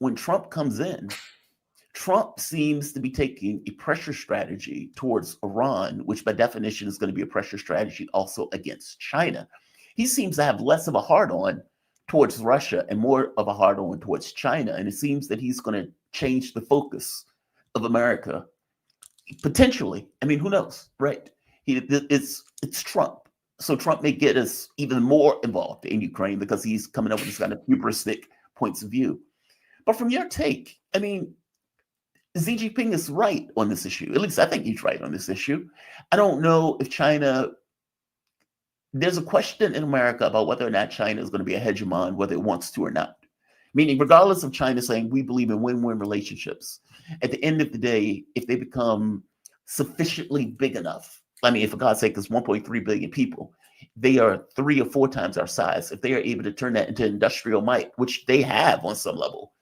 when Trump comes in, Trump seems to be taking a pressure strategy towards Iran, which by definition is going to be a pressure strategy also against China. He seems to have less of a hard on towards Russia and more of a hard on towards China. And it seems that he's going to change the focus of America potentially. I mean, who knows, right? It's Trump. So Trump may get us even more involved in Ukraine because he's coming up with this kind of hubristic points of view. But from your take, I mean, Xi Jinping is right on this issue. At least I think he's right on this issue. I don't know if China, there's a question in America about whether or not China is going to be a hegemon, whether it wants to or not. Meaning, regardless of China saying we believe in win-win relationships, at the end of the day, if they become sufficiently big enough, I mean, for God's sake, there's 1.3 billion people. They are 3 or 4 times our size. If they are able to turn that into industrial might, which they have on some level,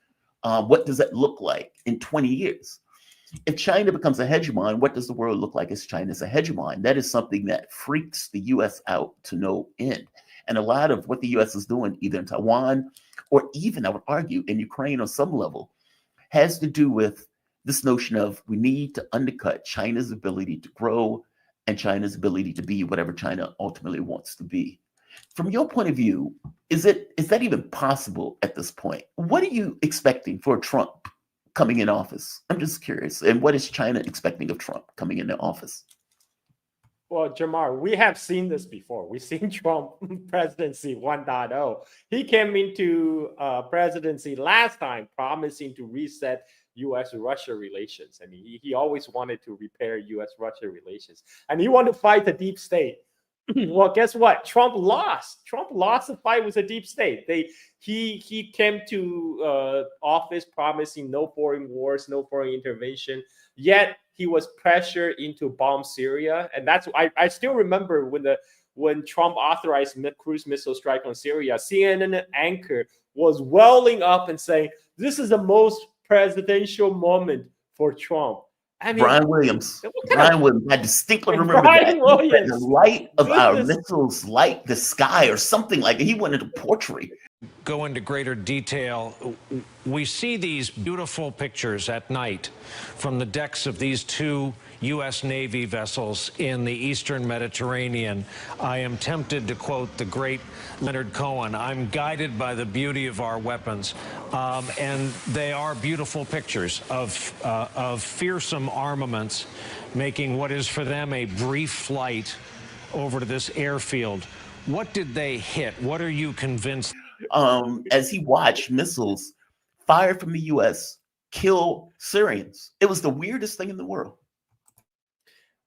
what does that look like in 20 years? If China becomes a hegemon, what does the world look like as China's a hegemon? That is something that freaks the U.S. out to no end. And a lot of what the U.S. is doing, either in Taiwan or even, I would argue, in Ukraine on some level, has to do with this notion of we need to undercut China's ability to grow and China's ability to be whatever China ultimately wants to be. From your point of view, is that even possible at this point? What are you expecting for Trump coming in office? I'm just curious. And what is China expecting of Trump coming into office? Well, Jamar, we have seen this before. We've seen Trump presidency 1.0. He came into presidency last time promising to reset U.S.-Russia relations. I mean, he always wanted to repair U.S.-Russia relations. And he wanted to fight the deep state. Well, guess what? Trump lost. Trump lost the fight with the deep state. He came to office promising no foreign wars, no foreign intervention. Yet he was pressured into bomb Syria, and that's I still remember when Trump authorized cruise missile strike on Syria. CNN anchor was welling up and saying this is the most presidential moment for Trump. I mean, Brian Williams. Brian Williams. I distinctly remember Brian Williams. The light of our missiles light the sky or something like that. He went into portrait. Go into greater detail. We see these beautiful pictures at night from the decks of these 2 U.S. Navy vessels in the Eastern Mediterranean. I am tempted to quote the great Leonard Cohen, I'm guided by the beauty of our weapons. And they are beautiful pictures of fearsome armaments making what is for them a brief flight over to this airfield. What did they hit? What are you convinced? As he watched missiles fired from the U.S. kill Syrians. It was the weirdest thing in the world.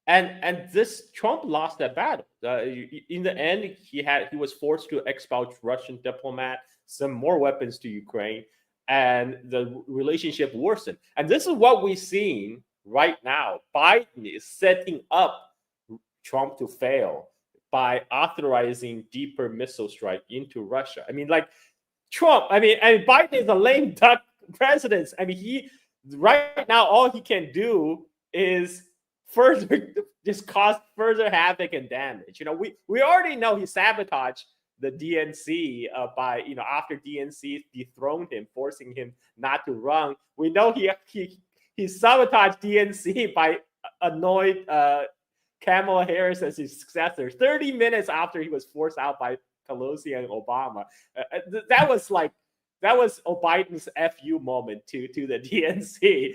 And this Trump lost that battle. In the end, he was forced to expel Russian diplomat, send more weapons to Ukraine, and the relationship worsened. And this is what we're seeing right now. Biden is setting up Trump to fail by authorizing deeper missile strike into Russia. I mean, like Trump, and Biden is a lame duck president. I mean, he right now, all he can do is further just cause further havoc and damage. You know, we already know he sabotaged the DNC by, after DNC dethroned him, forcing him not to run. We know he sabotaged DNC by annoyed Kamala Harris as his successor 30 minutes after he was forced out by Pelosi and Obama. That was Biden's FU moment to the DNC.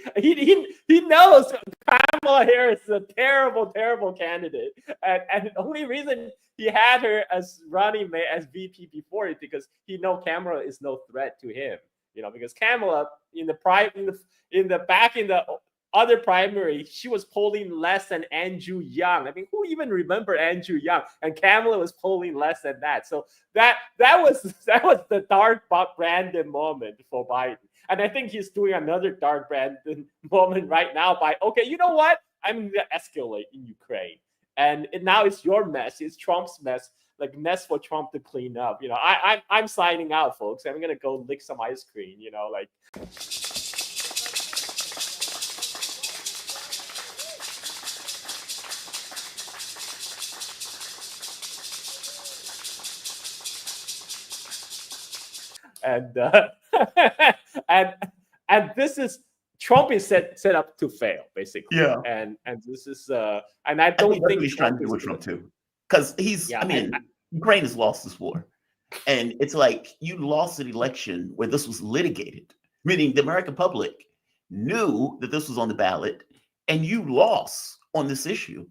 He knows Kamala Harris is a terrible, terrible candidate. And the only reason he had her as running mate, as VP before is because he knows Kamala is no threat to him. Because Kamala in the other primary, she was polling less than Andrew Yang. I mean, who even remember Andrew Yang? And Kamala was polling less than that. So that was the dark Brandon moment for Biden. And I think he's doing another dark Brandon moment right now by, okay, you know what? I'm going to escalate in Ukraine. And now it's your mess. It's Trump's mess. Like mess for Trump to clean up. I'm signing out, folks. I'm going to go lick some ice cream, like. And And this is Trump is set up to fail, basically. Yeah. And this is and I I don't think that's what think he's trying Trump to do is with gonna, Trump too, because Ukraine has lost this war, and it's like you lost an election where this was litigated, meaning the American public knew that this was on the ballot, and you lost on this issue.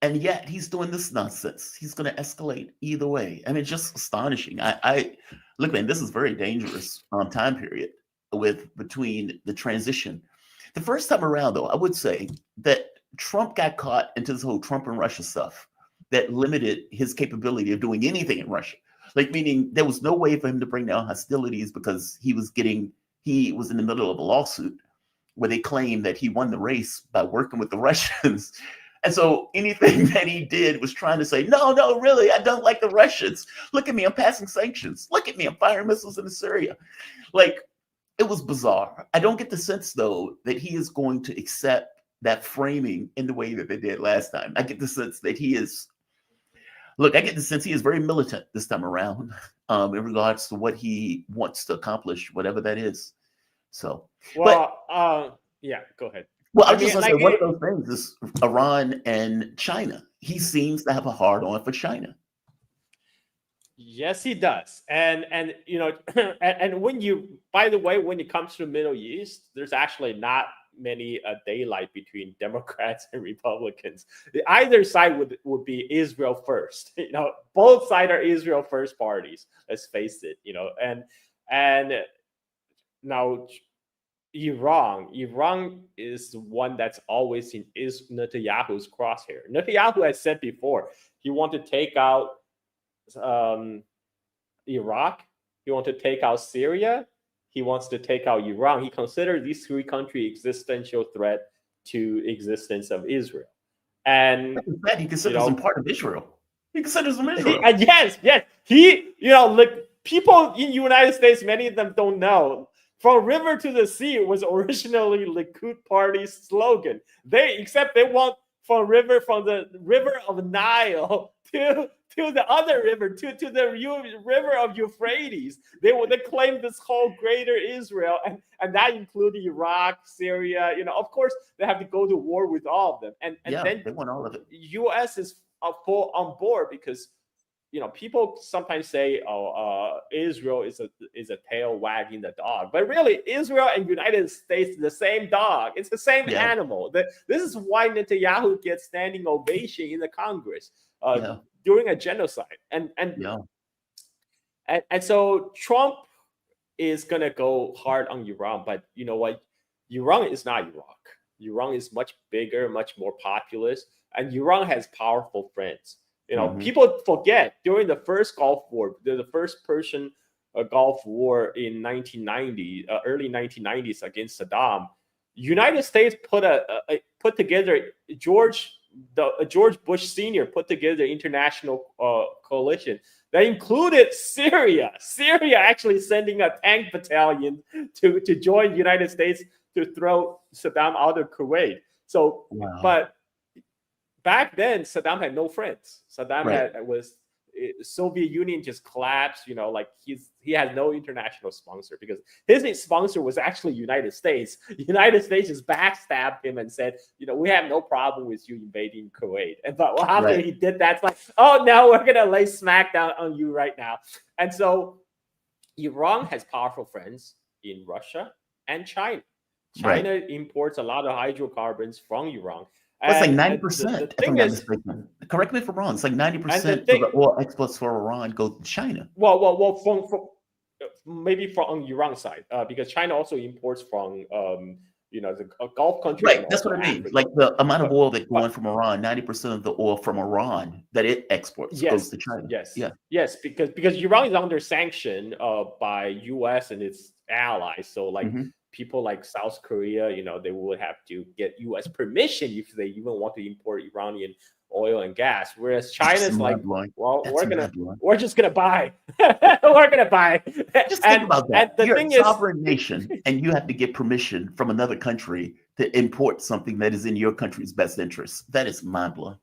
And yet he's doing this nonsense. He's going to escalate either way. I mean, it's just astonishing. I look, man, this is very dangerous time period between the transition. The first time around, though, I would say that Trump got caught into this whole Trump and Russia stuff that limited his capability of doing anything in Russia. Like, meaning there was no way for him to bring down hostilities because he was in the middle of a lawsuit where they claimed that he won the race by working with the Russians. And so anything that he did was trying to say, no, really, I don't like the Russians. Look at me, I'm passing sanctions. Look at me, I'm firing missiles into Syria. Like, it was bizarre. I don't get the sense, though, that he is going to accept that framing in the way that they did last time. I get the sense that I get the sense he is very militant this time around in regards to what he wants to accomplish, whatever that is. So, yeah, go ahead. Well, I was just going to say, one of those things is Iran and China. He seems to have a hard on for China. Yes, he does. And and by the way, when it comes to the Middle East, there's actually not many daylight between Democrats and Republicans. Either side would be Israel first. Both sides are Israel first parties. Let's face it. And now Iran is the one that's always in Netanyahu's crosshair. Netanyahu has said before he wanted to take out Iraq, he wants to take out Syria, he wants to take out Iran. He considers these three countries existential threat to existence of Israel. And he considers them part of Israel. He considers them Israel. Yes. He, people in the United States, many of them don't know. From river to the sea was originally Likud Party's slogan. They want from the river of Nile to the other river, to the river of Euphrates. They claim this whole greater Israel, and that included Iraq, Syria. Of course, they have to go to war with all of them. And then they want all of it. U.S. is full on board because people sometimes say, Israel is a tail wagging the dog, but really, Israel and United States are the same dog. It's the same animal. This is why Netanyahu gets standing ovation in the Congress during a genocide, and so Trump is gonna go hard on Iran, but you know what? Iran is not Iraq. Iran is much bigger, much more populous, and Iran has powerful friends. People forget during the first Gulf War, the first Persian Gulf War in 1990, early 1990s against Saddam. United States put together George Bush Sr. put together an international coalition that included Syria. Syria actually sending a tank battalion to join the United States to throw Saddam out of Kuwait. So, but back then, Saddam had no friends. Soviet Union just collapsed. He has no international sponsor because his sponsor was actually United States. United States just backstabbed him and said, we have no problem with you invading Kuwait. But after he did that, it's like, oh no, we're gonna lay smackdown on you right now. And so, Iran has powerful friends in Russia and China. China imports a lot of hydrocarbons from Iran. It's like 90%. If I'm not mistaken. Correct me if I'm wrong. It's like 90% of the oil exports for Iran go to China. Well, from maybe from Iran side, because China also imports from the Gulf countries. Right, that's what I mean. Like the amount of oil that going from Iran, 90% of the oil from Iran that it exports goes to China. Yes, because Iran is under sanction by U.S. and its allies. So people like South Korea, they would have to get U.S. permission if they even want to import Iranian oil and gas. Whereas China's like, well, we're just gonna buy. We're gonna buy. Just think about that. You're a sovereign nation, and you have to get permission from another country to import something that is in your country's best interest. That is mind blowing.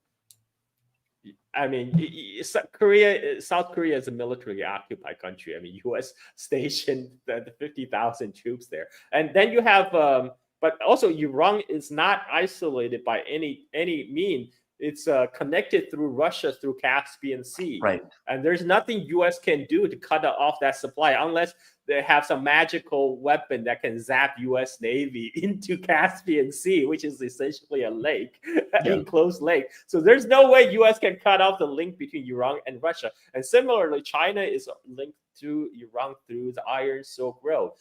I mean, South Korea is a military occupied country. I mean, U.S. stationed the 50,000 troops there, and then you have, but also Iran is not isolated by any mean. It's connected through Russia through Caspian Sea, Right. and there's nothing U.S. can do to cut off that supply unless they have some magical weapon that can zap U.S. Navy into Caspian Sea, which is essentially a lake, enclosed lake. So there's no way U.S. can cut off the link between Iran and Russia. And similarly, China is linked to Iran through the Iron Silk Road.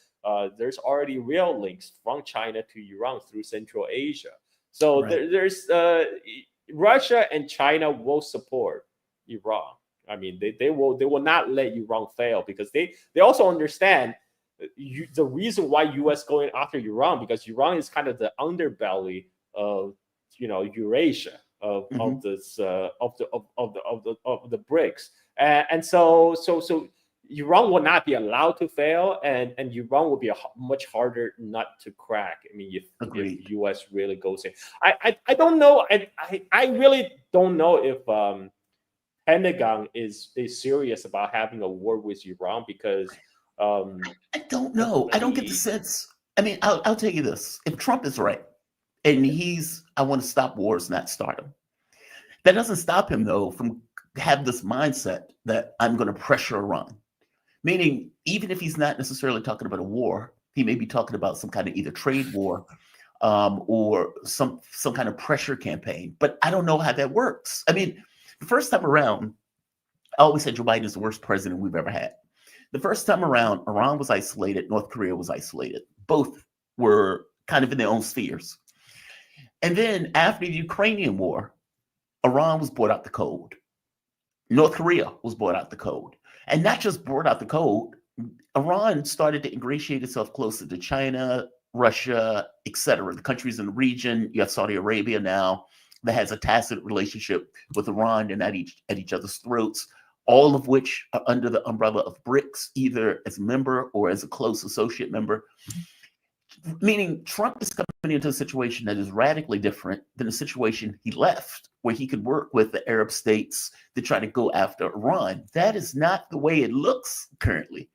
There's already rail links from China to Iran through Central Asia. So there's Russia and China will support Iran. I mean, they will not let Iran fail, because they also understand the reason why U.S. going after Iran, because Iran is kind of the underbelly of Eurasia of this of the BRICS, and so Iran will not be allowed to fail, and Iran will be a much harder nut to crack. I mean, if U.S. really goes in, I don't know. I really don't know if Pentagon is serious about having a war with Iran, because I don't know. I don't get the sense. I mean, I'll tell you this: if Trump is right, and I want to stop wars, not start them. That doesn't stop him though from having this mindset that I'm going to pressure Iran. Meaning, even if he's not necessarily talking about a war, he may be talking about some kind of either trade war or some kind of pressure campaign. But I don't know how that works. I mean, the first time around, I always said Joe Biden is the worst president we've ever had. The first time around, Iran was isolated, North Korea was isolated. Both were kind of in their own spheres. And then after the Ukrainian war, Iran was brought out the cold. North Korea was brought out the cold. And not just brought out the cold, Iran started to ingratiate itself closer to China, Russia, etc. The countries in the region. You have Saudi Arabia now that has a tacit relationship with Iran and at each other's throats, all of which are under the umbrella of BRICS, either as a member or as a close associate member. Meaning Trump is coming into a situation that is radically different than the situation he left, where he could work with the Arab states to try to go after Iran. That is not the way it looks currently.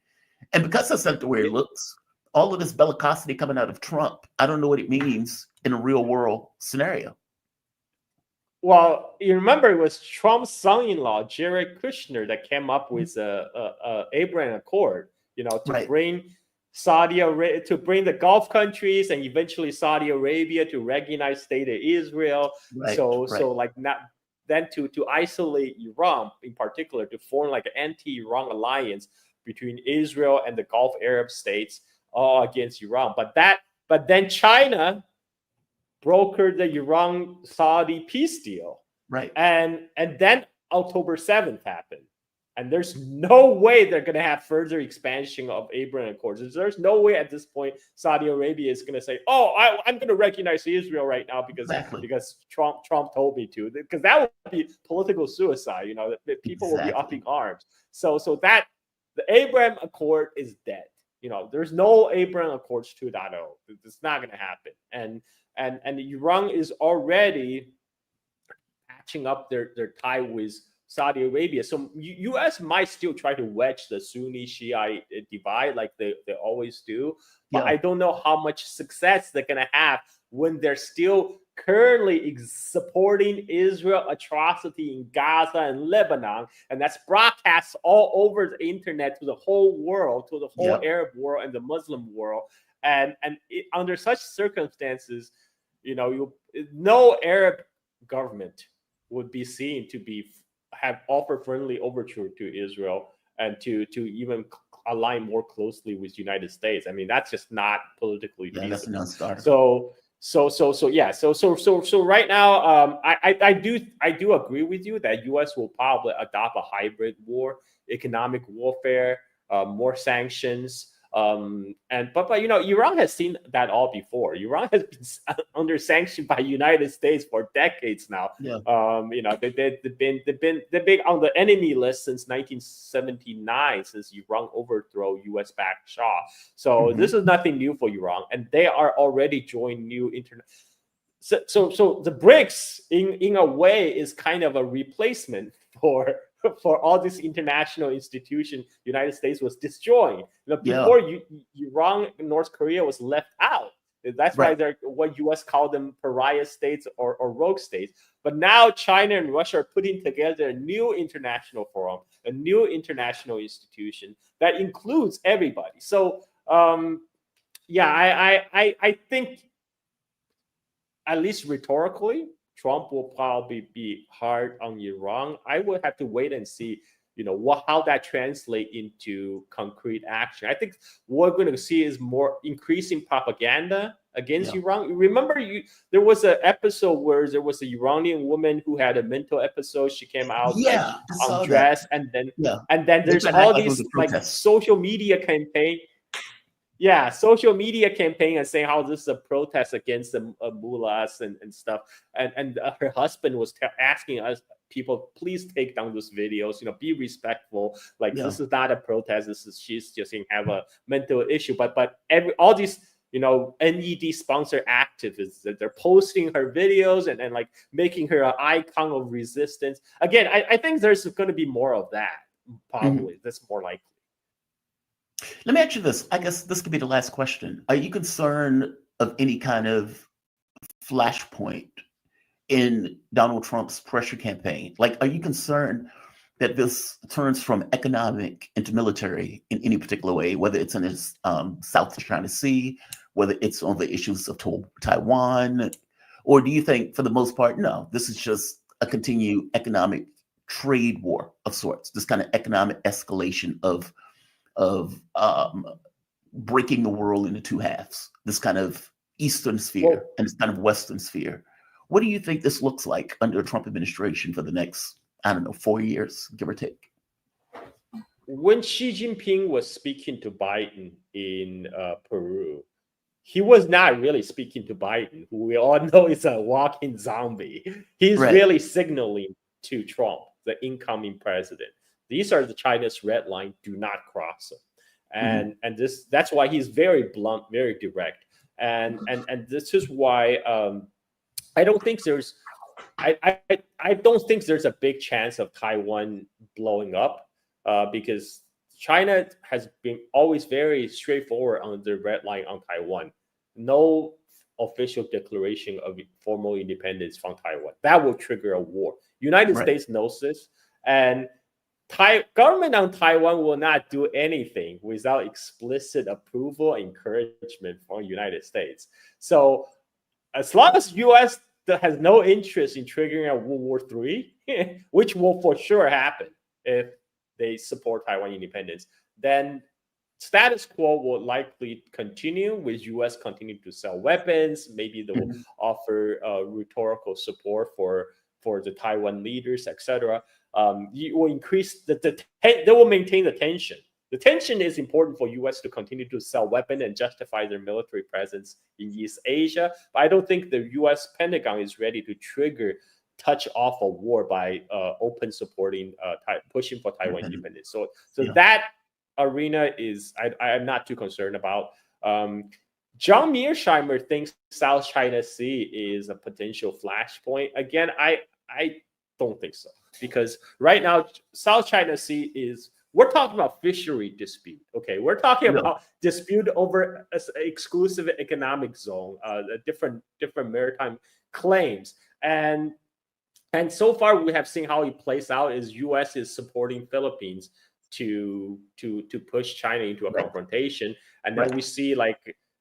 And because that's not the way it looks, all of this bellicosity coming out of Trump, I don't know what it means in a real world scenario. Well, you remember it was Trump's son-in-law, Jared Kushner, that came up with a Abraham Accord, to bring Saudi Arabia, to bring the Gulf countries and eventually Saudi Arabia to recognize state of Israel. So like not then to isolate Iran in particular, to form like an anti-Iran alliance between Israel and the Gulf Arab states, all against Iran. But then China brokered the Iran-Saudi peace deal. Right. And then October 7th happened. And there's no way they're going to have further expansion of Abraham Accords. There's no way at this point Saudi Arabia is going to say, "Oh, I'm going to recognize Israel right now because Trump told me to." Because that would be political suicide. That people will be upping arms. So that the Abraham Accord is dead. There's no Abraham Accords 2.0. It's not going to happen. And Iran is already patching up their tie with Saudi Arabia. So U.S. might still try to wedge the Sunni Shiite divide like they always do. But I don't know how much success they're going to have when they're still currently supporting Israel atrocity in Gaza and Lebanon. And that's broadcast all over the internet to the whole world, to the whole Arab world and the Muslim world. And under such circumstances, no Arab government would be seen to have offer friendly overture to Israel and to even align more closely with the United States. I mean, that's just not politically feasible. That's a non-starter. So right now, I do agree with you that U.S. will probably adopt a hybrid war, economic warfare, more sanctions. But Iran has seen that all before. Iran has been under sanction by United States for decades now. They've been on the enemy list since 1979, since Iran overthrew U.S.-backed Shah. So this is nothing new for Iran, and they are already joining new internet. So the BRICS, in a way, is kind of a replacement for all this international institution United States was destroying. Yeah. Before Iran and North Korea was left out. That's why Right. they're what U.S. called them pariah states or rogue states. But now China and Russia are putting together a new international forum, a new international institution that includes everybody. So yeah, I think at least rhetorically, Trump will probably be hard on Iran. I would have to wait and see, how that translates into concrete action. I think what we're going to see is more increasing propaganda against Iran. Remember, there was an episode where there was an Iranian woman who had a mental episode. She came out I saw undressed, that. and then there's They all act like it was these a protest. social media campaign. Yeah, social media campaign and saying how this is a protest against the mullahs and stuff. And her husband was asking us people, please take down those videos. Be respectful. Like this is not a protest. She's just have a mental issue. But all these NED sponsor activists that they're posting her videos and like making her an icon of resistance. Again, I think there's going to be more of that. Probably that's more likely. Let me ask you this. I guess this could be the last question. Are you concerned of any kind of flashpoint in Donald Trump's pressure campaign? Like, are you concerned that this turns from economic into military in any particular way, whether it's in his South China Sea, whether it's on the issues of Taiwan, or do you think for the most part, no, this is just a continued economic trade war of sorts, this kind of economic escalation of breaking the world into two halves, this kind of Eastern sphere and this kind of Western sphere. What do you think this looks like under the Trump administration for the next, 4 years, give or take? When Xi Jinping was speaking to Biden in Peru, he was not really speaking to Biden, who we all know is a walking zombie. He's really signaling to Trump, the incoming president. These are the China's red line. Do not cross them, and that's why he's very blunt, very direct, and this is why I don't think there's a big chance of Taiwan blowing up because China has been always very straightforward on the red line on Taiwan. No official declaration of formal independence from Taiwan. That will trigger a war. United States knows this, and government on Taiwan will not do anything without explicit approval and encouragement from the United States. So as long as U.S. has no interest in triggering a World War III, which will for sure happen if they support Taiwan independence, then status quo will likely continue with U.S. continuing to sell weapons. Maybe they will offer rhetorical support for the Taiwan leaders, etc. You will increase they will maintain the tension. The tension is important for U.S. to continue to sell weapons and justify their military presence in East Asia. But I don't think the U.S. Pentagon is ready to touch off a war by open supporting, pushing for Taiwan independence. So that arena is I'm not too concerned about. John Mearsheimer thinks South China Sea is a potential flashpoint. Again, I don't think so, because right now South China Sea we're talking about fishery dispute. Okay, we're talking about dispute over an exclusive economic zone, different maritime claims, and so far we have seen how it plays out. Is U.S. is supporting Philippines to push China into a confrontation, and then we see like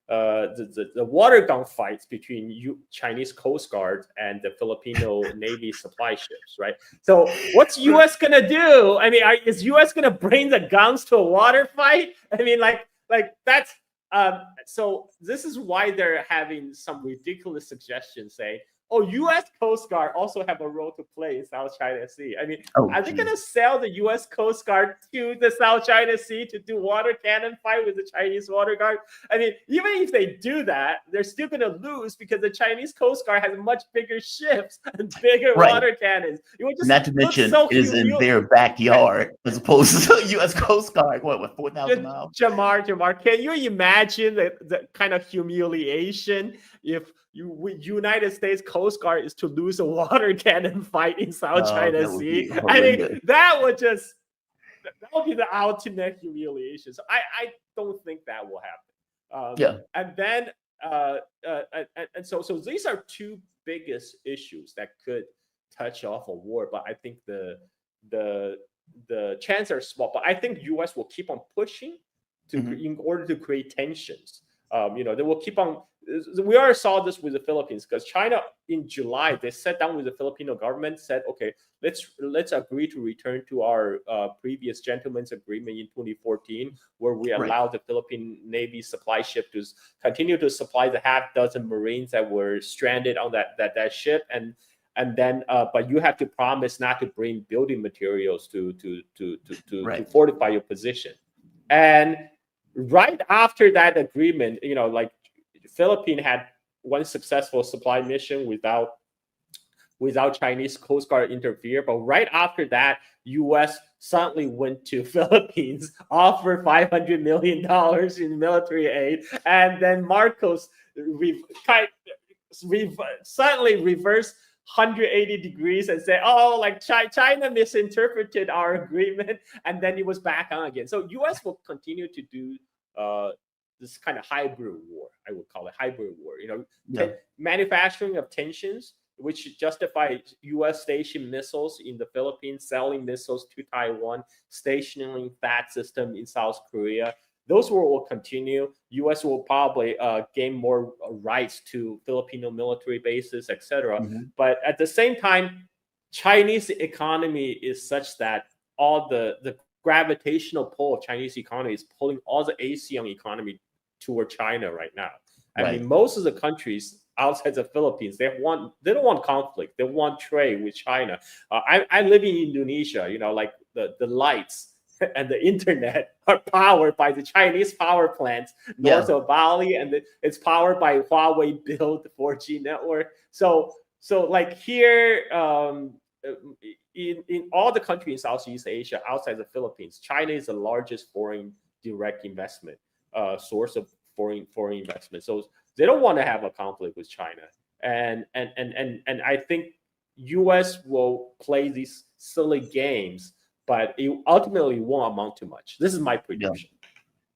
the water gun fights between Chinese Coast Guard and the Filipino Navy supply ships, right? So what's U.S. gonna do? I mean, is U.S. gonna bring the guns to a water fight? I mean, like that's so this is why they're having some ridiculous suggestions saying, oh, U.S. Coast Guard also have a role to play in South China Sea. I mean, are they going to sell the U.S. Coast Guard to the South China Sea to do water cannon fight with the Chinese water guard? I mean, even if they do that, they're still going to lose because the Chinese Coast Guard has much bigger ships and bigger water cannons. It would just not to mention it is in their backyard as opposed to the U.S. Coast Guard. What 4,000 miles? Jamar, can you imagine the kind of humiliation if United States Coast Guard is to lose a water cannon fight in South China That would Sea. be I mean, horrendous. that would be the ultimate humiliation. So I don't think that will happen. Yeah. And then so these are two biggest issues that could touch off a war. But I think the chances are small. But I think U.S. will keep on pushing in order to create tensions. They will keep on. We already saw this with the Philippines, because China in July, they sat down with the Filipino government, said, okay, let's agree to return to our previous gentleman's agreement in 2014, where we allowed the Philippine Navy supply ship to continue to supply the half dozen Marines that were stranded on that ship, and then but you have to promise not to bring building materials to fortify your position. And right after that agreement, like Philippines had one successful supply mission without Chinese Coast Guard interfere. But right after that, U.S. suddenly went to Philippines, offered $500 million in military aid, and then Marcos suddenly reversed 180 degrees and say, oh, like China misinterpreted our agreement, and then it was back on again. So U.S. will continue to do this kind of hybrid war. I would call it hybrid war. Manufacturing of tensions, which justify U.S. stationed missiles in the Philippines, selling missiles to Taiwan, stationing that system in South Korea. Those will continue. U.S. will probably gain more rights to Filipino military bases, etc. But at the same time, Chinese economy is such that all the gravitational pull of Chinese economy is pulling all the ASEAN economy toward China right now. I mean, most of the countries outside the Philippines, they don't want conflict. They want trade with China. I live in Indonesia. Like the lights and the internet are powered by the Chinese power plants north of Bali, and it's powered by Huawei built 4G network. So like here, in all the countries in Southeast Asia outside the Philippines, China is the largest foreign direct investment source of foreign investment. So they don't want to have a conflict with China, and I think U.S. will play these silly games, but it ultimately won't amount to much. This is my prediction.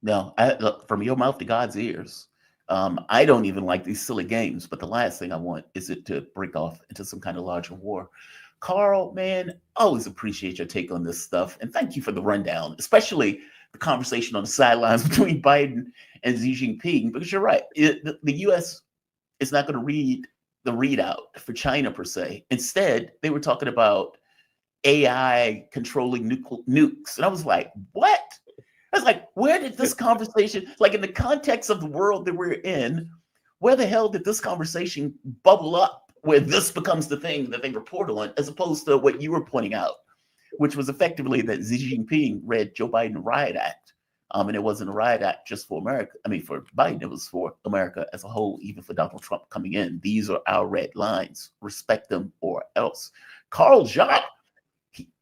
No, look, from your mouth to God's ears. I don't even like these silly games, but the last thing I want is it to break off into some kind of larger war. Carl, man, always appreciate your take on this stuff, and thank you for the rundown, especially the conversation on the sidelines between Biden and Xi Jinping, because you're right. The U.S. is not going to read the readout for China per se. Instead, they were talking about AI controlling nukes. And I was like, what? I was like, where did this conversation, like in the context of the world that we're in, where the hell did this conversation bubble up where this becomes the thing that they report on, as opposed to what you were pointing out, which was effectively that Xi Jinping read Joe Biden Riot Act. And it wasn't a riot act just for America. I mean, for Biden, it was for America as a whole, even for Donald Trump coming in. These are our red lines. Respect them or else. Carl Jacques,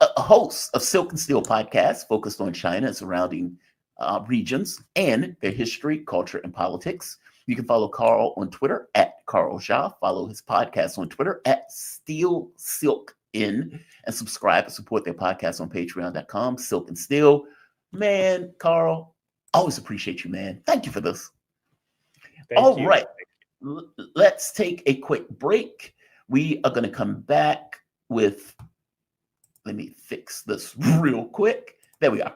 a host of Silk and Steel podcast focused on China and surrounding regions and their history, culture, and politics. You can follow Carl on Twitter at Carl Jacques. Follow his podcast on Twitter at Steel Silk In, and subscribe and support their podcast on patreon.com, Silk and Steel. Man, Carl, always appreciate you, man. Thank you for this. All right. Let's take a quick break. We are going to come back with, let me fix this real quick. There we are.